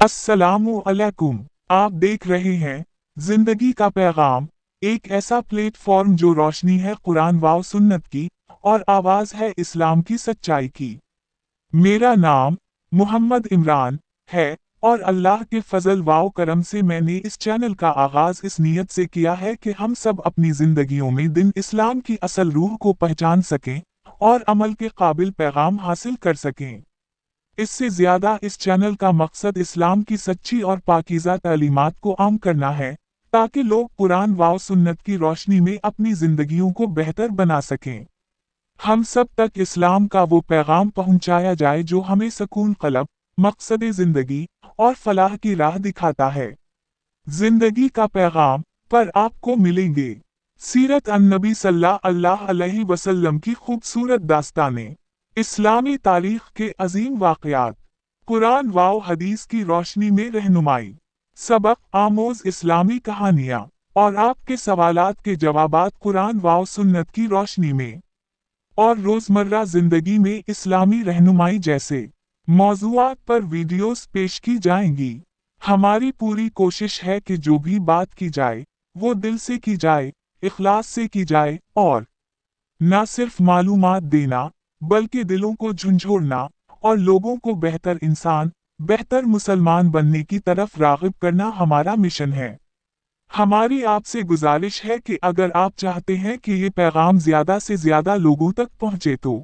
अस्सलामु अलैकुम। आप देख रहे हैं जिंदगी का पैगाम, एक ऐसा प्लेटफॉर्म जो रोशनी है कुरान व सुन्नत की और आवाज है इस्लाम की सच्चाई की। मेरा नाम मोहम्मद इमरान है और अल्लाह के फजल व करम से मैंने इस चैनल का आगाज इस नीयत से किया है कि हम सब अपनी जिंदगियों में दिन इस्लाम की असल रूह को पहचान सकें और अमल के काबिल पैगाम हासिल कर सकें। इससे ज्यादा इस चैनल का मकसद इस्लाम की सच्ची और पाकीज़ा तालीमात को आम करना है, ताकि लोग कुरान व सुन्नत की रोशनी में अपनी जिंदगियों को बेहतर बना सकें। हम सब तक इस्लाम का वो पैगाम पहुंचाया जाए जो हमें सुकून क़ल्ब, मकसद जिंदगी और फलाह की राह दिखाता है। जिंदगी का पैगाम पर आपको मिलेंगे सीरत अन-नबी सल्लल्लाहु अलैहि वसल्लम की खूबसूरत दास्तानें, इस्लामी तारीख के अजीम वाक़यात, कुरान व हदीस की रोशनी में रहनुमाई, सबक आमोज इस्लामी कहानियाँ और आपके सवालात के जवाबात कुरान व सुन्नत की रोशनी में और रोज़मर्रा ज़िंदगी में इस्लामी रहनुमाई जैसे मौज़ूआत पर वीडियोस पेश की जाएंगी। हमारी पूरी कोशिश है कि जो भी बात की जाए वो दिल से की जाए, इखलास से की जाए और न सिर्फ मालूमात देना बल्कि दिलों को झंझोड़ना और लोगों को बेहतर इंसान, बेहतर मुसलमान बनने की तरफ राग़िब करना हमारा मिशन है। हमारी आपसे गुजारिश है कि अगर आप चाहते हैं कि ये पैगाम ज़्यादा से ज़्यादा लोगों तक पहुँचे तो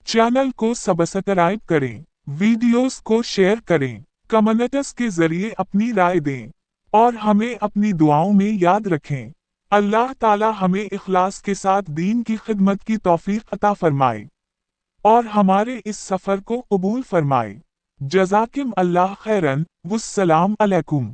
चैनल को सब्सक्राइब करें, वीडियोस को शेयर करें, कमेंट्स के ज़रिए अपनी राय दें और हमें अपनी दुआओं में याद रखें। अल्लाह ताला हमें इखलास के साथ दीन की खिदमत की तौफीक अता फरमाए और हमारे इस सफ़र को कबूल फरमाए। जज़ाकिम अल्लाह खैरन, वस्सलाम अलैकुम।